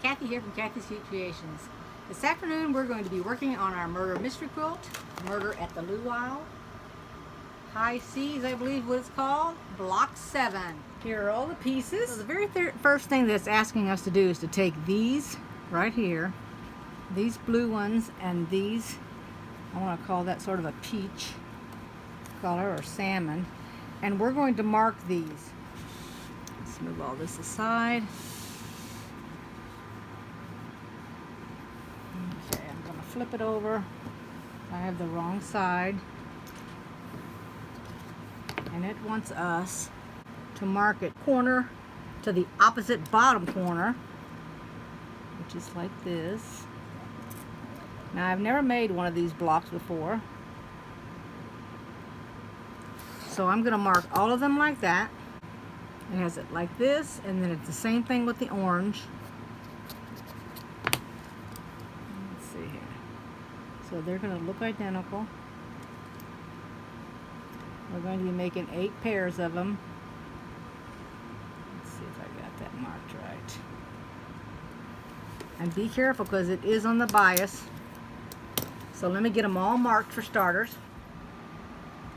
Kathy here from Kathy's Cute Creations. This afternoon we're going to be working on our murder mystery quilt, Murder at the Laua. High Seas, I believe what it's called, block 7. Here are all the pieces. So the very first thing that's asking us to do is to take these right here, these blue ones, and these, I want to call that sort of a peach color or salmon, and we're going to mark these. Let's move all this aside. Okay, I'm going to flip it over. I have the wrong side. And it wants us to mark it corner to the opposite bottom corner, which is like this. Now, I've never made one of these blocks before, so I'm going to mark all of them like that. It has it like this, and then it's the same thing with the orange. Let's see here. So they're going to look identical. We're going to be making 8 pairs of them. Let's see if I got that marked right. And be careful because it is on the bias. So let me get them all marked for starters.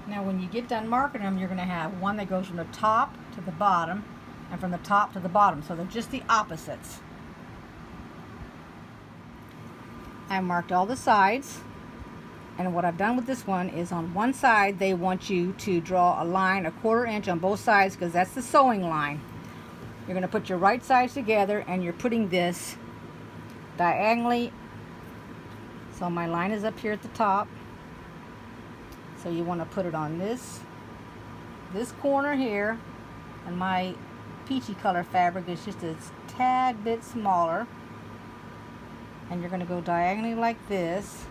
Now when you get done marking them, you're going to have one that goes from the top to the bottom and from the top to the bottom. So they're just the opposites. I marked all the sides. And what I've done with this one is on one side they want you to draw a line 1/4 inch on both sides because that's the sewing line. You're going to put your right sides together and you're putting this diagonally. So my line is up here at the top. So you want to put it on this corner here, and my peachy color fabric is just a tad bit smaller. And you're going to go diagonally like this.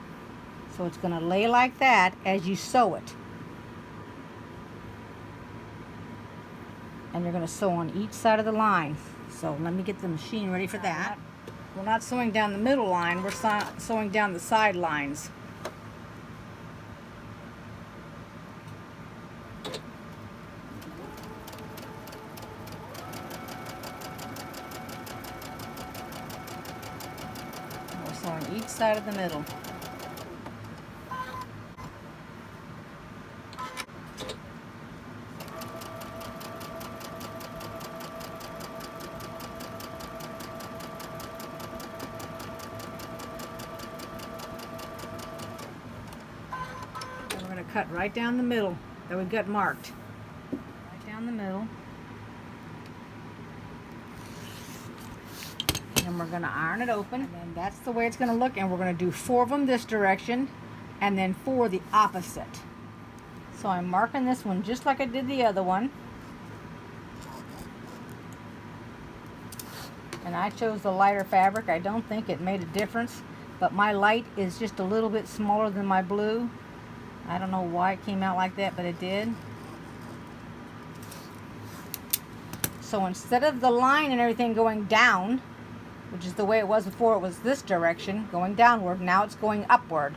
So it's going to lay like that as you sew it. And you're going to sew on each side of the line. So let me get the machine ready for that. We're not sewing down the middle line, we're sewing down the side lines. We're sewing each side of the middle. Cut right down the middle that we've got marked. Right down the middle. And we're going to iron it open. And then that's the way it's going to look. And we're going to do 4 of them this direction and then 4 the opposite. So I'm marking this one just like I did the other one. And I chose the lighter fabric. I don't think it made a difference, but my light is just a little bit smaller than my blue. I don't know why it came out like that, but it did. So instead of the line and everything going down, which is the way it was before, it was this direction, going downward, now it's going upward.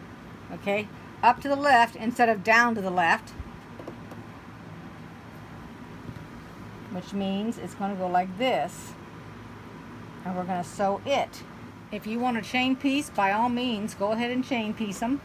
Okay? Up to the left instead of down to the left. Which means it's going to go like this. And we're going to sew it. If you want a chain piece, by all means, go ahead and chain piece them.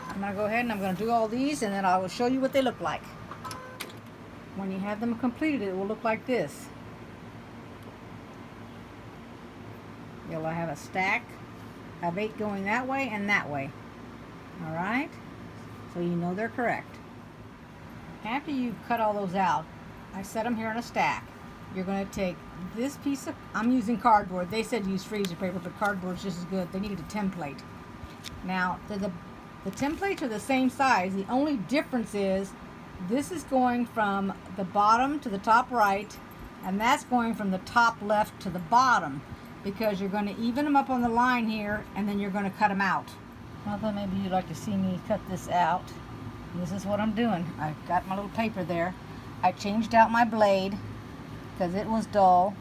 I'm going to go ahead and I'm going to do all these, and then I will show you what they look like. When you have them completed, it will look like this. You'll have a stack of 8 going that way and that way. Alright? So you know they're correct. After you've cut all those out, I set them here in a stack. You're going to take this piece of, I'm using cardboard. They said use freezer paper, but cardboard's just as good. They needed a template. Now, the templates are the same size. The only difference is this is going from the bottom to the top right, and that's going from the top left to the bottom, because you're going to even them up on the line here, and then you're going to cut them out. Although maybe you'd like to see me cut this out. This is what I'm doing. I've got my little paper there. I changed out my blade because it was dull.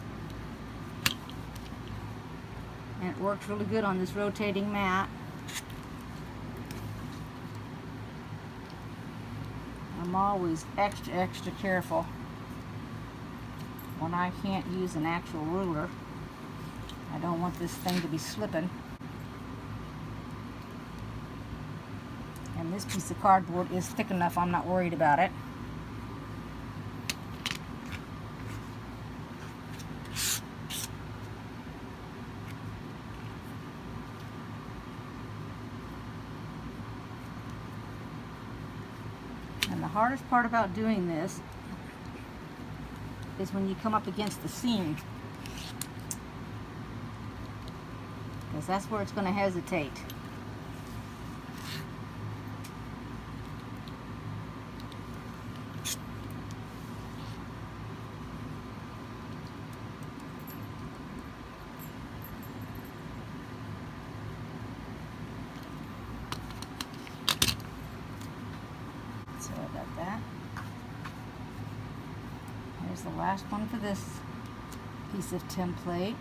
And it works really good on this rotating mat. I'm always extra careful when I can't use an actual ruler. I don't want this thing to be slipping. And this piece of cardboard is thick enough, I'm not worried about it. And the hardest part about doing this is when you come up against the seam, because that's where it's going to hesitate. Sorry about that. Here's the last one for this piece of template.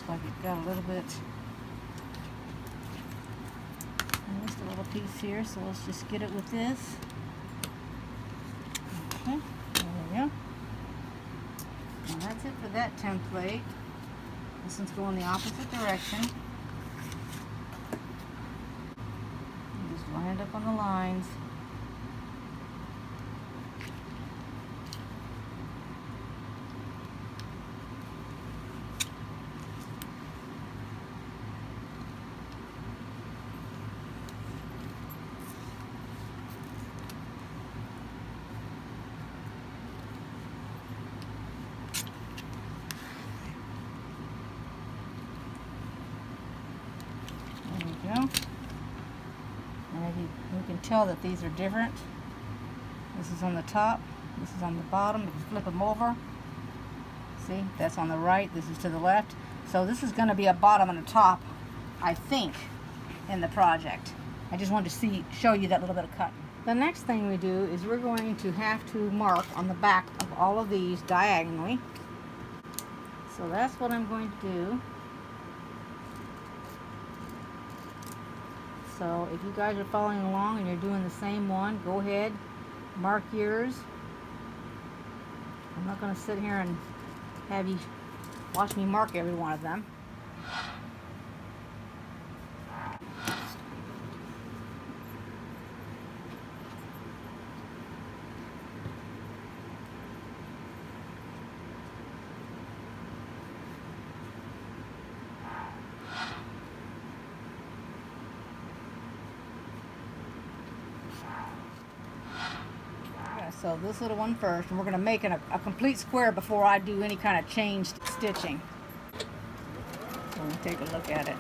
Like it got a little bit, I missed a little piece here, so let's just get it with this. Okay, there we go. And that's it for that template. This one's going the opposite direction. And just line it up on the lines. There we go. And you can tell that these are different. This is on the top, this is on the bottom. If you flip them over, see, that's on the right, this is to the left. So this is going to be a bottom and a top, I think, in the project. I just wanted to show you that little bit of cut. The next thing we do is we're going to have to mark on the back of all of these diagonally. So that's what I'm going to do. So if you guys are following along and you're doing the same one, go ahead, mark yours. I'm not going to sit here and have you watch me mark every one of them. So this little one first, and we're going to make a complete square before I do any kind of chain stitching. So we'll take a look at it.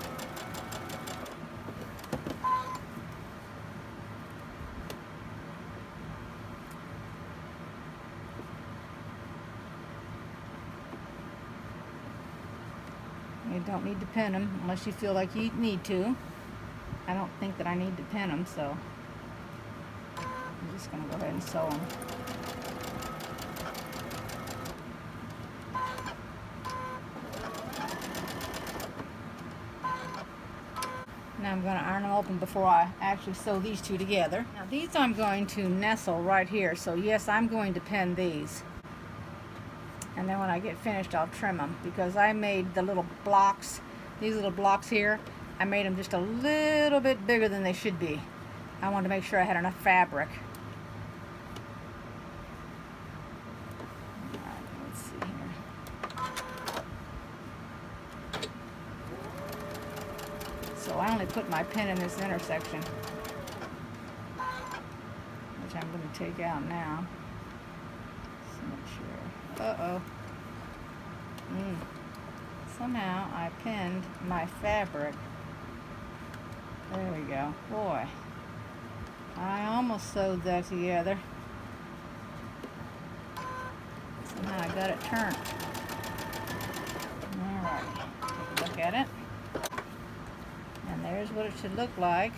You don't need to pin them unless you feel like you need to. I don't think that I need to pin them, so I'm just going to go ahead and sew them. Now I'm going to iron them open before I actually sew these two together. Now these I'm going to nestle right here, so yes, I'm going to pin these. And then when I get finished, I'll trim them, because I made the little blocks, these little blocks here, I made them just a little bit bigger than they should be. I wanted to make sure I had enough fabric. Let's see here. So I only put my pin in this intersection, which I'm going to take out now. Just make sure. Uh-oh. Somehow I pinned my fabric. There we go. Boy, I almost sewed that together. Somehow I got it turned. Alright, take a look at it. And there's what it should look like.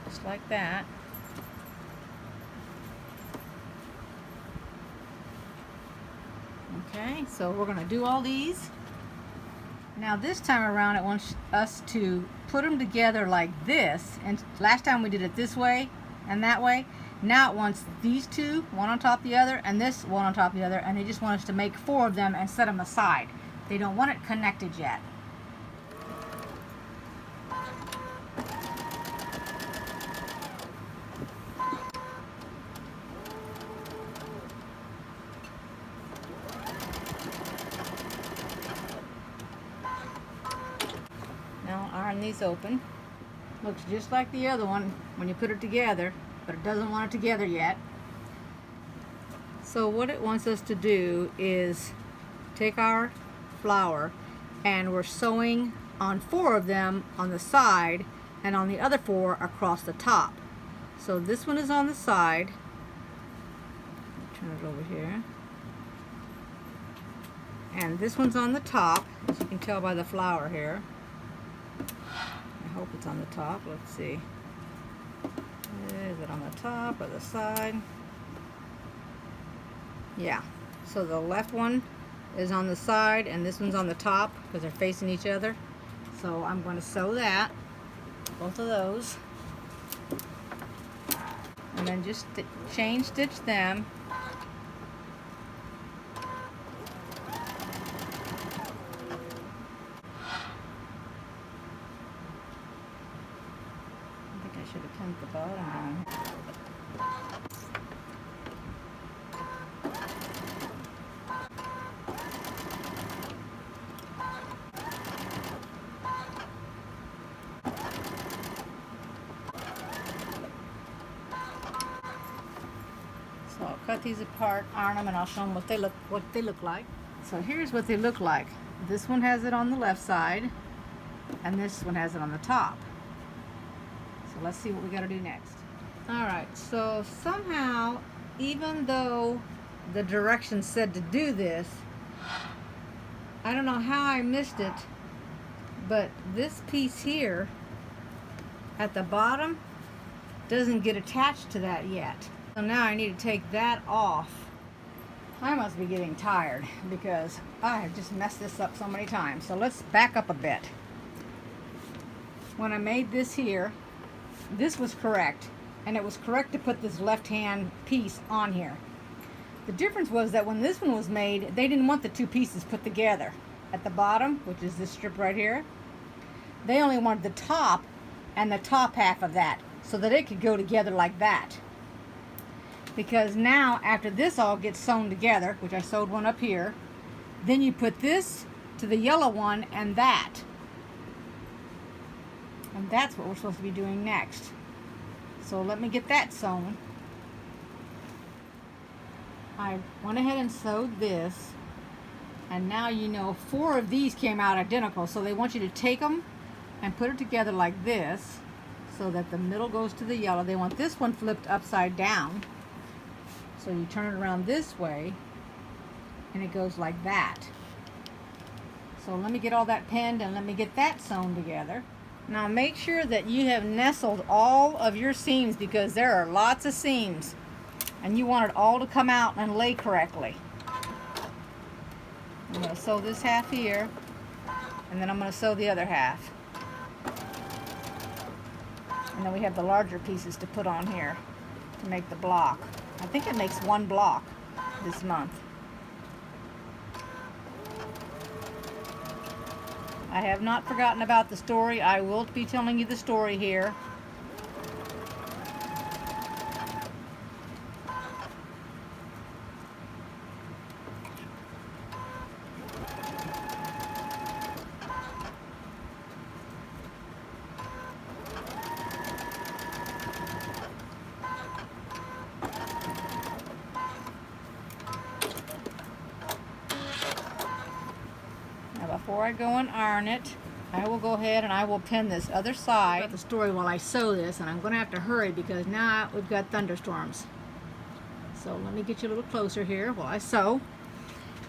Just like that. Okay, so we're going to do all these. Now this time around it wants us to put them together like this. And last time we did it this way and that way. Now it wants these two, one on top of the other, and this one on top of the other, and they just want us to make 4 of them and set them aside. They don't want it connected yet. Now I'll iron these open. Looks just like the other one when you put it together, but it doesn't want it together yet. So what it wants us to do is take our flower, and we're sewing on 4 of them on the side and on the other 4 across the top. So this one is on the side. Turn it over here. And this one's on the top, as you can tell by the flower here. I hope it's on the top. Let's see. Is it on the top or the side? Yeah. So the left one is on the side and this one's on the top because they're facing each other. So I'm going to sew that, both of those, and then just chain stitch them. I should have pinned the bottom down. So I'll cut these apart, iron them, and I'll show them what they look like. So here's what they look like. This one has it on the left side, and this one has it on the top. So let's see what we got to do next. Alright, so somehow, even though the directions said to do this, I don't know how I missed it, but this piece here at the bottom doesn't get attached to that yet. So now I need to take that off. I must be getting tired because I have just messed this up so many times. So let's back up a bit. When I made this here, this was correct, and it was correct to put this left hand piece on here. The difference was that when this one was made, they didn't want the 2 pieces put together. At the bottom, which is this strip right here, they only wanted the top and the top half of that so that it could go together like that. Because now after this all gets sewn together, which I sewed one up here, then you put this to the yellow one and that. And that's what we're supposed to be doing next. So let me get that sewn. I went ahead and sewed this, and now you know 4 of these came out identical, so they want you to take them and put it together like this so that the middle goes to the yellow. They want this one flipped upside down, so you turn it around this way and it goes like that. So let me get all that pinned and let me get that sewn together. Now make sure that you have nestled all of your seams because there are lots of seams and you want it all to come out and lay correctly. I'm going to sew this half here, and then I'm going to sew the other half. And then we have the larger pieces to put on here to make the block. I think it makes 1 block this month. I have not forgotten about the story. I will be telling you the story here. before I go and iron it, I will go ahead and I will pin this other side. I've got the story while I sew this, and I'm going to have to hurry because now we've got thunderstorms. So let me get you a little closer here while I sew.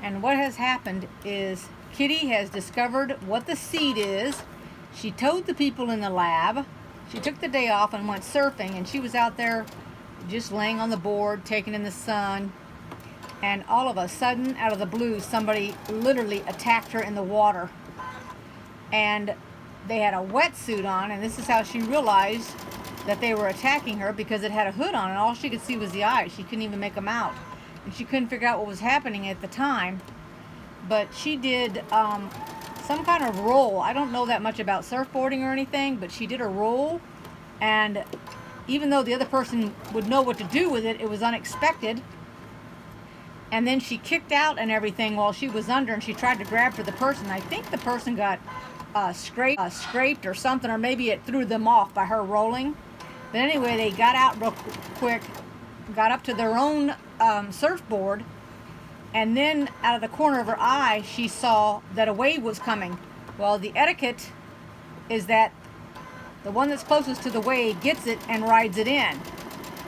And what has happened is Kitty has discovered what the seed is. She told the people in the lab. She took the day off and went surfing, and she was out there just laying on the board, taking in the sun. And all of a sudden, out of the blue, somebody literally attacked her in the water. And they had a wetsuit on, and this is how she realized that they were attacking her, because it had a hood on and all she could see was the eyes. She couldn't even make them out. And she couldn't figure out what was happening at the time. But she did some kind of roll. I don't know that much about surfboarding or anything, but she did a roll. And even though the other person would know what to do with it, it was unexpected. And then she kicked out and everything while she was under, and she tried to grab for the person. I think the person got scraped or something, or maybe it threw them off by her rolling. But anyway, they got out real quick, got up to their own surfboard, and then out of the corner of her eye, she saw that a wave was coming. Well, the etiquette is that the one that's closest to the wave gets it and rides it in.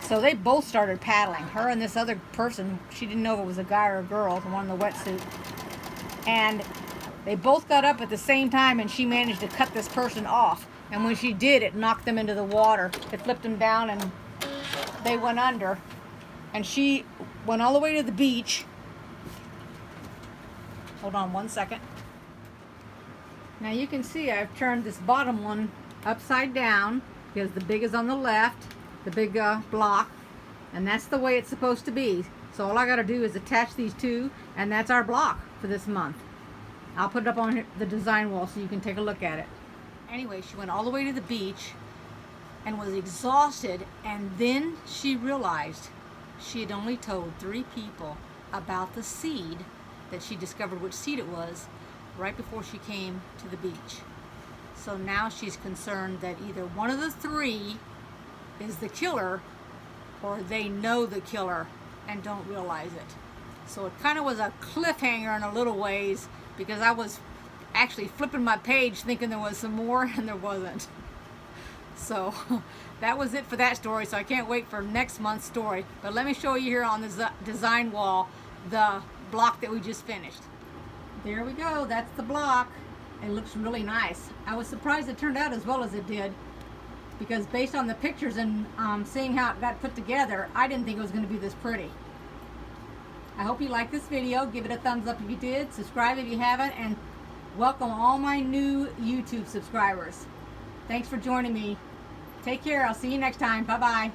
So they both started paddling, her and this other person. She didn't know if it was a guy or a girl, the one in the wetsuit. And they both got up at the same time, and she managed to cut this person off. And when she did, it knocked them into the water. It flipped them down, and they went under. And she went all the way to the beach. Hold on one second. Now you can see I've turned this bottom one upside down, because the big is on the left, the big block, and that's the way it's supposed to be. So all I got to do is attach these two, and that's our block for this month. I'll put it up on the design wall so you can take a look at it. Anyway, she went all the way to the beach and was exhausted, and then she realized she had only told 3 people about the seed, that she discovered which seed it was right before she came to the beach. So now she's concerned that either one of the 3 is the killer, or they know the killer and don't realize it. So it kind of was a cliffhanger in a little ways, because I was actually flipping my page thinking there was some more, and there wasn't. So that was it for that story. So I can't wait for next month's story. But let me show you here on the design wall the block that we just finished. There we go. That's the block. It looks really nice. I was surprised it turned out as well as it did, because based on the pictures and seeing how it got put together, I didn't think it was going to be this pretty. I hope you liked this video. Give it a thumbs up if you did. Subscribe if you haven't, and welcome all my new YouTube subscribers. Thanks for joining me. Take care. I'll see you next time. Bye-bye.